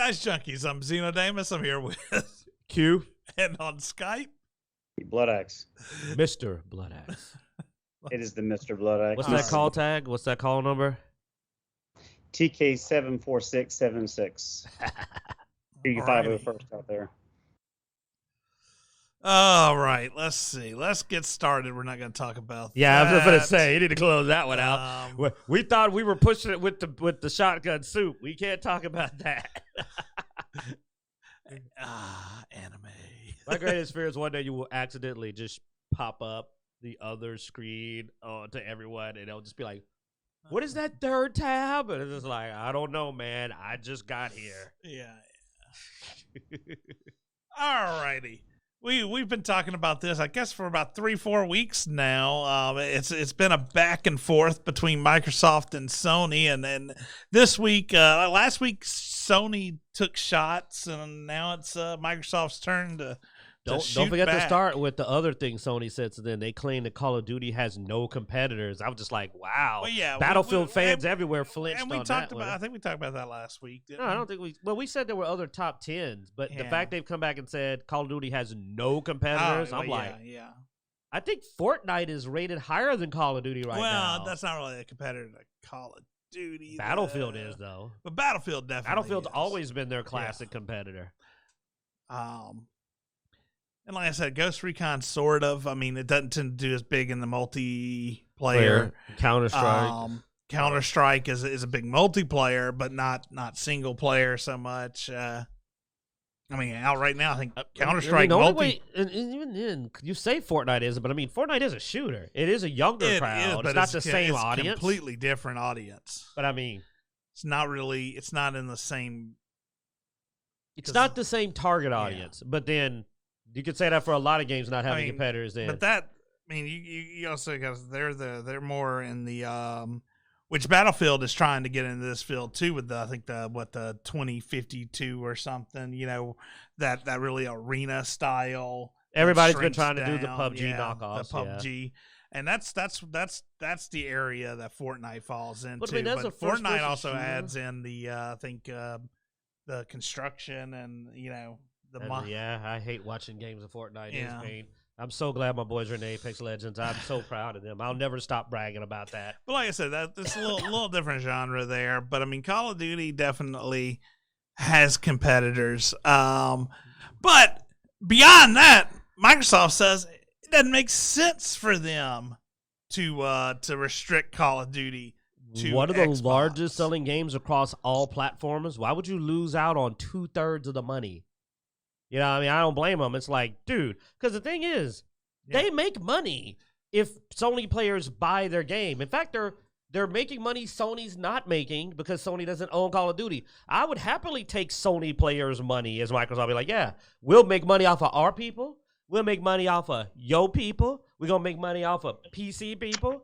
Dicejunkies. I'm Xenodamus. I'm here with Q. And on Skype, Bloodaxe. Mr. Bloodaxe. It is the Mr. Bloodaxe. What's that call tag? What's that call number? TK74676. You 501st out there. all right. Let's see. Let's get started. We're not going to talk about Yeah, that. I was just going to say, you need to close that one out. We thought we were pushing it with the shotgun soup. We can't talk about that. Anime. My greatest fear is one day you will accidentally just pop up the other screen to everyone, and it'll just be like, what is that third tab? And it's just like, I don't know, man. I just got here. Yeah. All righty. We've been talking about this, I guess, for about 3-4 weeks now. It's been a back and forth between Microsoft and Sony, and then this week, last week, Sony took shots, and now it's Microsoft's turn to Don't forget to start with the other thing Sony said. So then they claim that Call of Duty has no competitors. I was just like, wow. Well, yeah, Battlefield fans everywhere flinched and we on talked that about. one. I think we talked about that last week. No, I don't think we. Well, we said there were other top 10s, but the fact they've come back and said Call of Duty has no competitors, I'm like, yeah. I think Fortnite is rated higher than Call of Duty right now. Well, that's not really a competitor to Call of Duty. Battlefield is though. But Battlefield definitely. Battlefield's is. always been their classic competitor. And like I said, Ghost Recon sort of. I mean, it doesn't tend to do as big in the multiplayer. Counter-Strike. Counter-Strike is a big multiplayer, but not single player so much. I mean, out right now, I think Counter-Strike and even then, you say Fortnite is, but I mean, Fortnite is a shooter. It is a younger crowd. It's not the same audience. It's a completely different audience. But I mean, it's not really. It's not in the same. It's not the same target audience. But then you could say that for a lot of games not having competitors. Then, but that, I mean, you also got they're more in the which Battlefield is trying to get into this field too with the 2052 or something, you know, that really arena style. Everybody's been trying to do the PUBG knockoffs. The PUBG. And that's the area that Fortnite falls into. But, I mean, but Fortnite also adds in the I think the construction and I hate watching games of Fortnite. Yeah. I'm so glad my boys are in Apex Legends. I'm so proud of them. I'll never stop bragging about that. But like I said, it's a little different genre there. But I mean, Call of Duty definitely has competitors. But beyond that, Microsoft says it doesn't make sense for them to restrict Call of Duty to one of the Xbox. largest selling games across all platforms. Why would you lose out on 2/3 of the money? You know, I mean, I don't blame them. It's like, dude, because the thing is, they make money if Sony players buy their game. In fact, they're making money Sony's not making because Sony doesn't own Call of Duty. I would happily take Sony players' money as Microsoft. Be like, yeah, we'll make money off of our people. We'll make money off of yo people. We're going to make money off of PC people.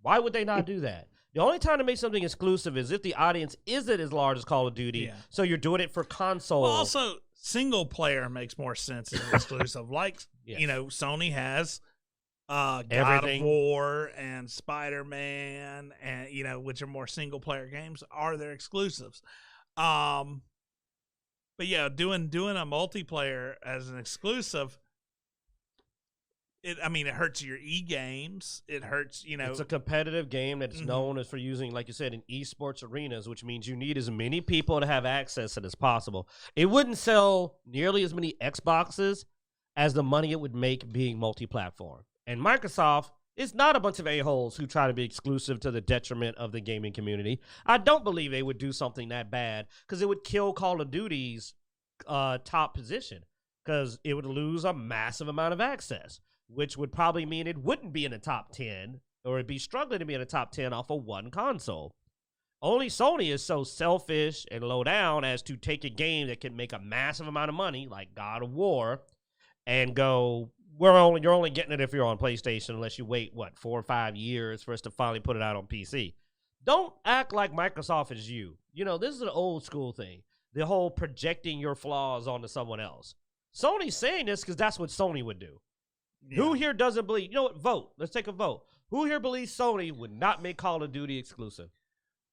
Why would they not do that? The only time to make something exclusive is if the audience isn't as large as Call of Duty, so you're doing it for console. Well, also, single player makes more sense as exclusive. Like, Sony has God of War and Spider-Man, and which are more single player games, are their exclusives. But yeah, doing a multiplayer as an exclusive, it hurts your e-games. It hurts, It's a competitive game that's known as for using, like you said, in esports arenas, which means you need as many people to have access to it as possible. It wouldn't sell nearly as many Xboxes as the money it would make being multi-platform. And Microsoft is not a bunch of a-holes who try to be exclusive to the detriment of the gaming community. I don't believe they would do something that bad because it would kill Call of Duty's top position because it would lose a massive amount of access, which would probably mean it wouldn't be in the top 10 or it'd be struggling to be in the top 10 off of one console. Only Sony is so selfish and low down as to take a game that can make a massive amount of money, like God of War, and go, you're only getting it if you're on PlayStation unless you wait, 4 or 5 years for us to finally put it out on PC. Don't act like Microsoft is you. This is an old school thing. The whole projecting your flaws onto someone else. Sony's saying this because that's what Sony would do. Yeah. Who here doesn't believe? You know what? Vote. Let's take a vote. Who here believes Sony would not make Call of Duty exclusive?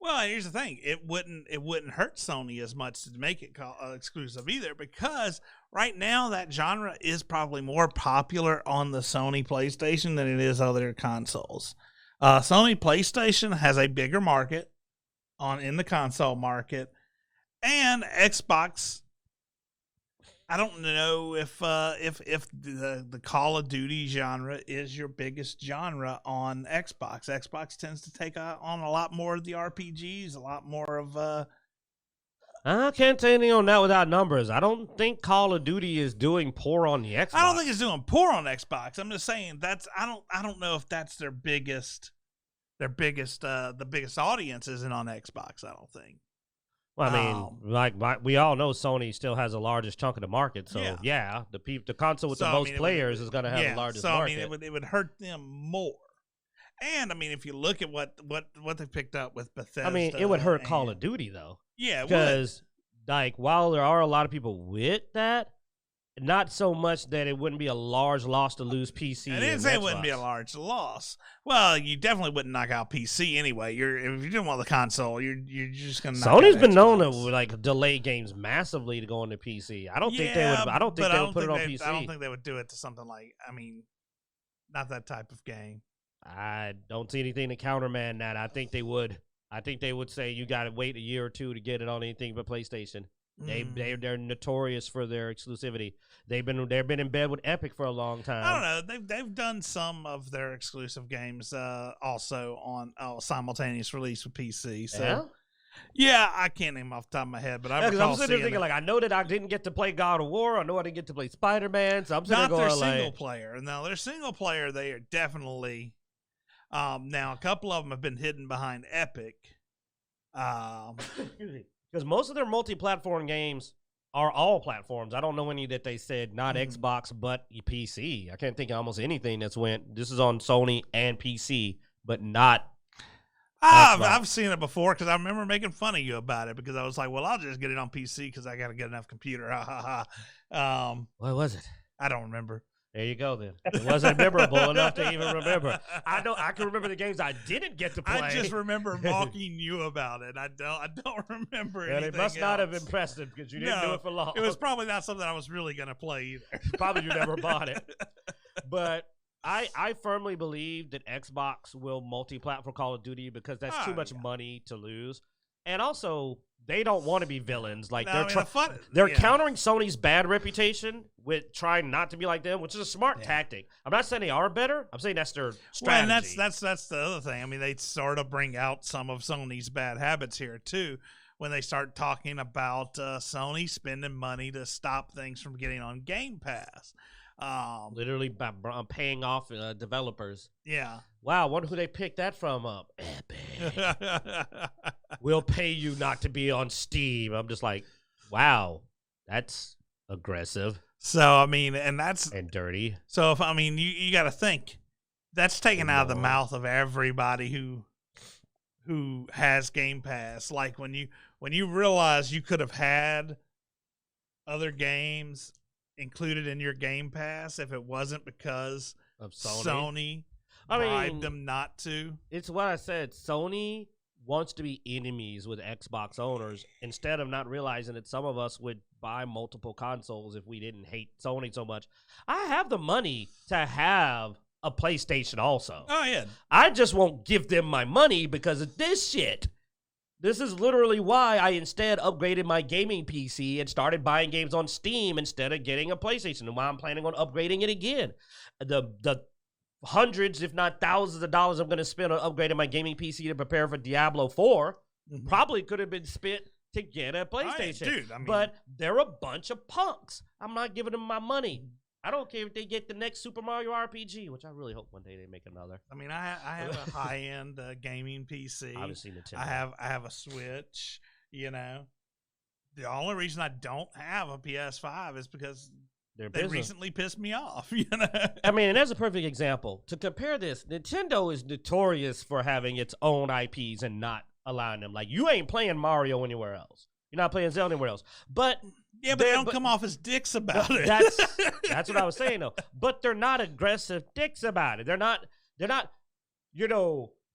Well, here's the thing: it wouldn't hurt Sony as much to make it exclusive either, because right now that genre is probably more popular on the Sony PlayStation than it is other consoles. Sony PlayStation has a bigger market in the console market, and Xbox. I don't know if the Call of Duty genre is your biggest genre on Xbox. Xbox tends to take on a lot more of the RPGs, a lot more of. I can't say anything on that without numbers. I don't think Call of Duty is doing poor on the Xbox. I don't think it's doing poor on Xbox. I'm just saying I don't know if that's their biggest. The biggest audience isn't on Xbox. I don't think. Well, I mean, like we all know, Sony still has the largest chunk of the market. So the console with the most players is going to have the largest market. So I mean, it would hurt them more. And I mean, if you look at what they picked up with Bethesda, I mean, it would hurt Call of Duty though. Yeah, because like while there are a lot of people with that, not so much that it wouldn't be a large loss to lose PC. I didn't say it wouldn't be a large loss. Well, you definitely wouldn't knock out PC anyway. If you didn't want the console, you're just gonna. Sony's been known to like delay games massively to go into PC. I don't think they would. I don't think they would put it on PC. I don't think they would do it to something like. I mean, not that type of game. I don't see anything to countermand that. I think they would. I think they would say you got to wait a year or two to get it on anything but PlayStation. They're notorious for their exclusivity. They've been in bed with Epic for a long time. I don't know. They've done some of their exclusive games also on simultaneous release with PC. So yeah, I can't name off the top of my head, but I'm sitting there thinking like I know that I didn't get to play God of War. I know I didn't get to play Spider-Man. So I'm sitting there going not their single player. No, their single player they are definitely. Now a couple of them have been hidden behind Epic. Because most of their multi-platform games are all platforms. I don't know any that they said not Xbox but PC. I can't think of almost anything that's went. This is on Sony and PC, but not. I've seen it before because I remember making fun of you about it because I was like, "Well, I'll just get it on PC because I got to get enough computer." Ha ha ha. What was it? I don't remember. There you go, then. It wasn't memorable enough to even remember. I can remember the games I didn't get to play. I just remember mocking you about it. I don't remember anything it must not have impressed him because you didn't do it for long. It was probably not something I was really going to play either. Probably you never bought it. But I firmly believe that Xbox will multi-platform Call of Duty because that's too much money to lose. And also, they don't want to be villains. Like they're countering Sony's bad reputation with trying not to be like them, which is a smart tactic. I'm not saying they are better. I'm saying that's their strategy. Well, and that's the other thing. I mean, they sort of bring out some of Sony's bad habits here too when they start talking about Sony spending money to stop things from getting on Game Pass. Literally by paying off developers. Yeah. Wow, wonder who they picked that from up. Epic. We'll pay you not to be on Steam. I'm just like, wow, that's aggressive. So I mean, and dirty. So if you got to think that's taken out of the mouth of everybody who has Game Pass. Like when you realize you could have had other games included in your Game Pass if it wasn't because of Sony bribed them not to. It's what I said. Sony wants to be enemies with Xbox owners instead of not realizing that some of us would buy multiple consoles if we didn't hate Sony so much. I have the money to have a PlayStation also. Oh, yeah. I just won't give them my money because of this shit. This is literally why I instead upgraded my gaming PC and started buying games on Steam instead of getting a PlayStation, and why I'm planning on upgrading it again. The hundreds, if not thousands of dollars I'm going to spend on upgrading my gaming PC to prepare for Diablo 4 probably could have been spent to get a PlayStation. But they're a bunch of punks. I'm not giving them my money. I don't care if they get the next Super Mario RPG, which I really hope one day they make another. I mean, I have a high-end gaming PC. Obviously, Nintendo. I have a Switch. You know, the only reason I don't have a PS5 is because they recently pissed me off. You know, I mean, and there's a perfect example to compare this. Nintendo is notorious for having its own IPs and not allowing them. Like, you ain't playing Mario anywhere else. You're not playing Zelda anywhere else. But yeah, but they don't come off as dicks about it. That's what I was saying though. But they're not aggressive dicks about it. They're not,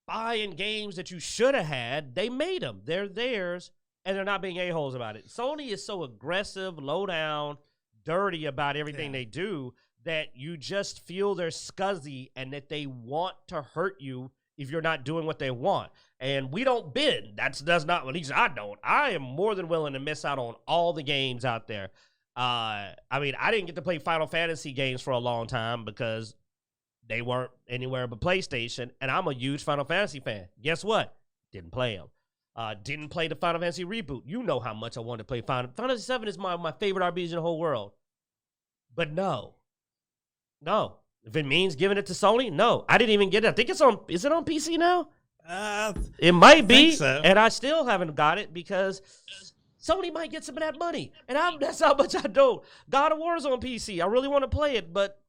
buying games that you should have had. They made them. They're theirs, and they're not being a-holes about it. Sony is so aggressive, low down, dirty about everything they do that you just feel they're scuzzy and that they want to hurt you if you're not doing what they want. And we don't bid. That's not, at least I don't. I am more than willing to miss out on all the games out there. I mean, I didn't get to play Final Fantasy games for a long time because they weren't anywhere but PlayStation, and I'm a huge Final Fantasy fan. Guess what? Didn't play them. Didn't play the Final Fantasy reboot. You know how much I wanted to play Final Fantasy VII is my favorite RPG in the whole world. But no. If it means giving it to Sony, no. I didn't even get it. I think is it on PC now? It might be, so. And I still haven't got it because Sony might get some of that money. And that's how much I don't. God of War is on PC. I really want to play it, but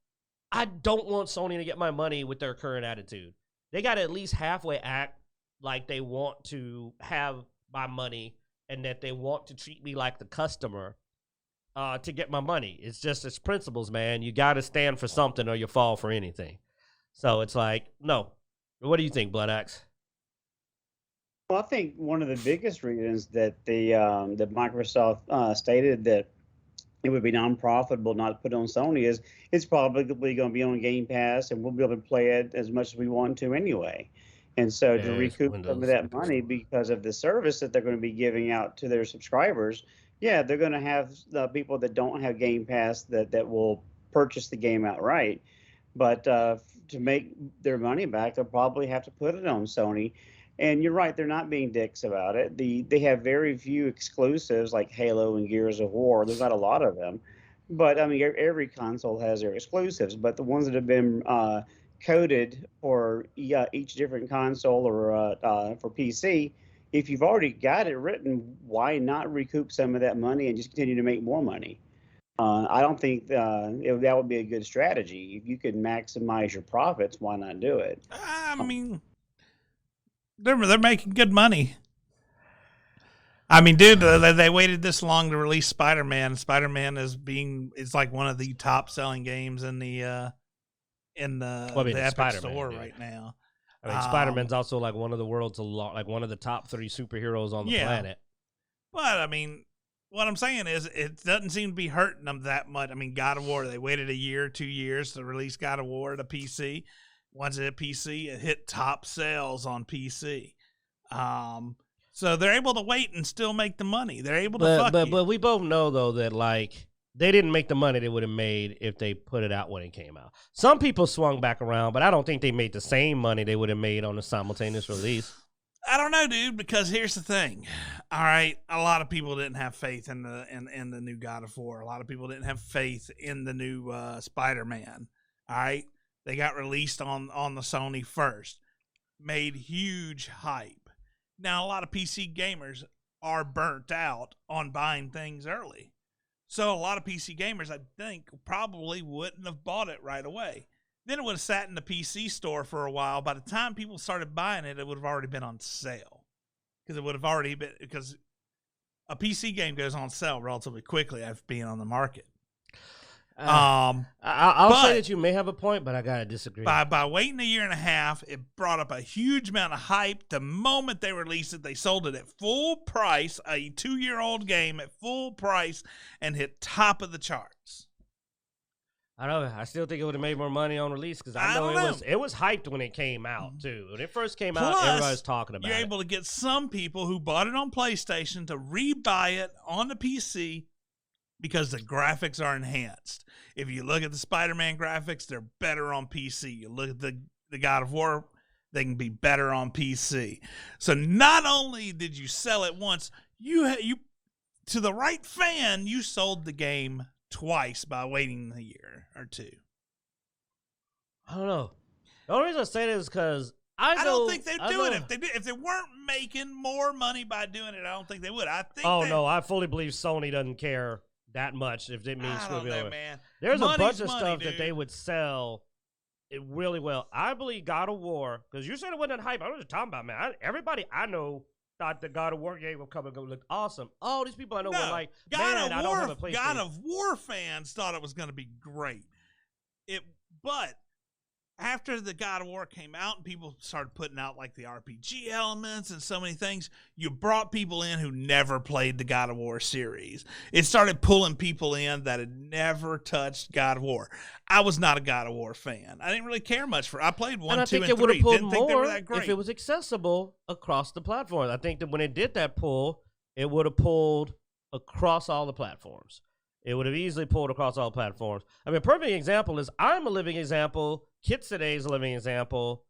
I don't want Sony to get my money with their current attitude. They got to at least halfway act like they want to have my money and that they want to treat me like the customer to get my money. It's principles, man. You got to stand for something or you fall for anything. So it's like, no. What do you think, Bloodaxe? Well, I think one of the biggest reasons that that Microsoft stated that it would be non-profitable not to put it on Sony is it's probably going to be on Game Pass, and we'll be able to play it as much as we want to anyway. And so to recoup some of that money because of the service that they're going to be giving out to their subscribers, yeah, they're going to have the people that don't have Game Pass that will purchase the game outright. But to make their money back, they'll probably have to put it on Sony. And you're right, they're not being dicks about it. They have very few exclusives like Halo and Gears of War. There's not a lot of them. But, I mean, every console has their exclusives. But the ones that have been coded for each different console or for PC, if you've already got it written, why not recoup some of that money and just continue to make more money? I don't think that would be a good strategy. If you could maximize your profits, why not do it? I mean, they're making good money. I mean, dude, they waited this long to release Spider-Man. Spider-Man is like one of the top selling games in the Epic Store right now. I mean, Spider-Man's also like one of the world's like one of the top 3 superheroes on the planet. But I mean, what I'm saying is it doesn't seem to be hurting them that much. I mean, God of War, they waited 1 year, 2 years to release God of War to PC. Once it hit PC, it hit top sales on PC. So they're able to wait and still make the money. They're able to But we both know, though, that, like, they didn't make the money they would have made if they put it out when it came out. Some people swung back around, but I don't think they made the same money they would have made on a simultaneous release. I don't know, dude, because here's the thing. All right, a lot of people didn't have faith in the new God of War. A lot of people didn't have faith in the new Spider-Man. All right, they got released on the Sony first, made huge hype. Now a lot of PC gamers are burnt out on buying things early, so a lot of PC gamers, I think, probably wouldn't have bought it right away. Then it would have sat in the PC store for a while. By the time people started buying it, it would have already been on sale. Because a PC game goes on sale relatively quickly after being on the market. I'll say that you may have a point, but I gotta disagree. By waiting 1.5 years, it brought up a huge amount of hype. The moment they released it, they sold it at full price, a 2-year-old game at full price, and hit top of the charts. I don't know. I still think it would have made more money on release because I know it was hyped when it came out too. When it first came out, everybody was talking about it. You're able to get some people who bought it on PlayStation to rebuy it on the PC because the graphics are enhanced. If you look at the Spider-Man graphics, they're better on PC. You look at the God of War, they can be better on PC. So not only did you sell it once, you to the right fan, you sold the game twice by waiting 1 year or 2. I don't know. The only reason I say that is because I don't think they'd do it if they weren't making more money by doing it. I don't think they would. I fully believe Sony doesn't care that much if it means man. There's a bunch of stuff that they would sell it really well. I believe God of War, because you said it wasn't hype. I was just talking about, man. Everybody I know thought the God of War game would come and go look awesome. All these people I know were like, I don't have a PlayStation. God of War fans thought it was going to be great. But after the God of War came out and people started putting out like the RPG elements and so many things, you brought people in who never played the God of War series. It started pulling people in that had never touched God of War. I was not a God of War fan. I didn't really care much for it. I played 1, 2, and 3. Didn't think they were that great. If it was accessible across the platforms. I think that when it did that pull, it would have pulled across all the platforms. It would have easily pulled across all platforms. I mean, a perfect example is I'm a living example. Kits Today is a living example.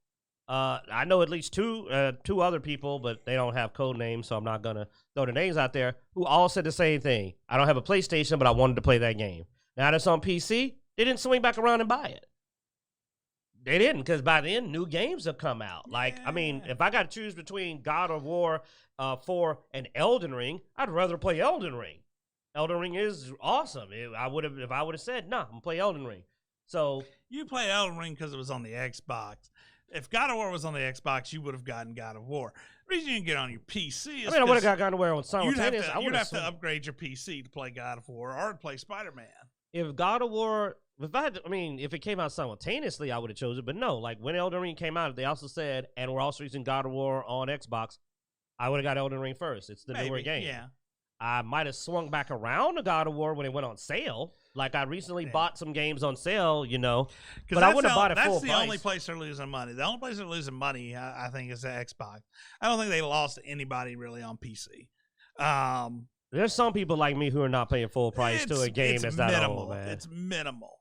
I know at least two other people, but they don't have code names, so I'm not going to throw the names out there, who all said the same thing. I don't have a PlayStation, but I wanted to play that game. Now that it's on PC, they didn't swing back around and buy it. They didn't, because by then, new games have come out. Like, I mean, if I got to choose between God of War 4 and Elden Ring, I'd rather play Elden Ring. Elden Ring is awesome. If I would have said, no, I'm going to play Elden Ring. So you play Elden Ring because it was on the Xbox. If God of War was on the Xbox, you would have gotten God of War. The reason you didn't get on your PC is I would have got God of War on simultaneous. You'd have to upgrade your PC to play God of War or to play Spider-Man. If God of War, if it came out simultaneously, I would have chosen it. But no, like when Elden Ring came out, they also said, and we're also using God of War on Xbox, I would have got Elden Ring first. It's the newer game. Yeah. I might have swung back around to God of War when it went on sale. Like, I recently bought some games on sale, but I wouldn't have bought it full price. That's the only place they're losing money. The only place they're losing money, I think, is the Xbox. I don't think they lost to anybody really on PC. There's some people like me who are not paying full price to a game that's not old, man. It's minimal.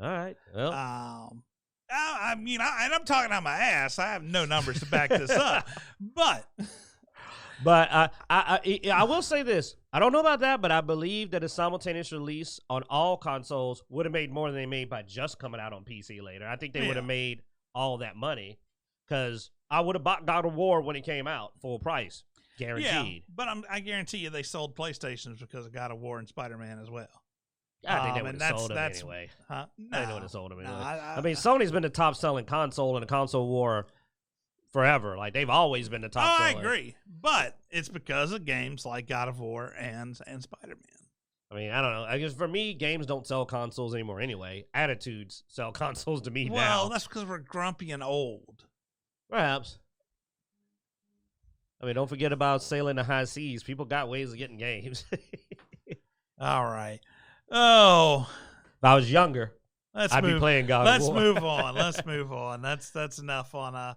All right. Well. I'm talking out my ass. I have no numbers to back this up, but I will say this. I don't know about that, but I believe that a simultaneous release on all consoles would have made more than they made by just coming out on PC later. I think they would have made all that money because I would have bought God of War when it came out full price, guaranteed. Yeah, but I guarantee you they sold PlayStations because of God of War and Spider-Man as well. I think they would have sold them anyway. Huh? No. They would have sold them anyway. No, I mean, Sony's been the top-selling console in the console war forever. Like, they've always been the top seller. I agree. But it's because of games like God of War and Spider-Man. I mean, I don't know. I guess for me, games don't sell consoles anymore anyway. Attitudes sell consoles to me now. Well, that's because we're grumpy and old. Perhaps. I mean, don't forget about sailing the high seas. People got ways of getting games. All right. Oh. If I was younger, I'd be playing God of War. Let's move on. That's enough on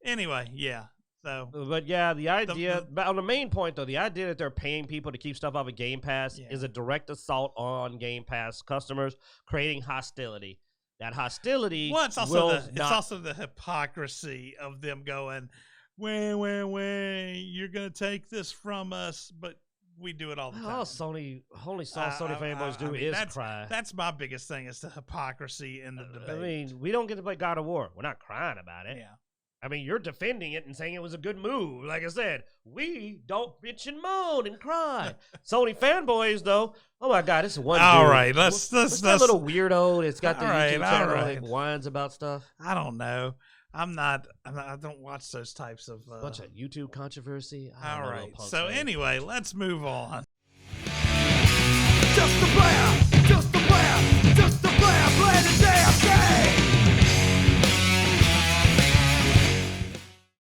anyway, yeah. So, but yeah, the idea but on the main point though, the idea that they're paying people to keep stuff off of Game Pass is a direct assault on Game Pass customers, creating hostility. That hostility it's also the hypocrisy of them going, when you're gonna take this from us, but we do it all the time. All Sony fanboys do is cry. That's my biggest thing is the hypocrisy in the debate. I mean, we don't get to play God of War. We're not crying about it. Yeah. I mean, you're defending it and saying it was a good move. Like I said, we don't bitch and moan and cry. Sony fanboys, though, oh my God, this is one. All dude. right, let's that little weirdo that's got the YouTube channel right. that whines about stuff. I don't know. I don't watch those types of bunch of YouTube controversy. All right. So anyway, let's move on. Just a player, play the damn game.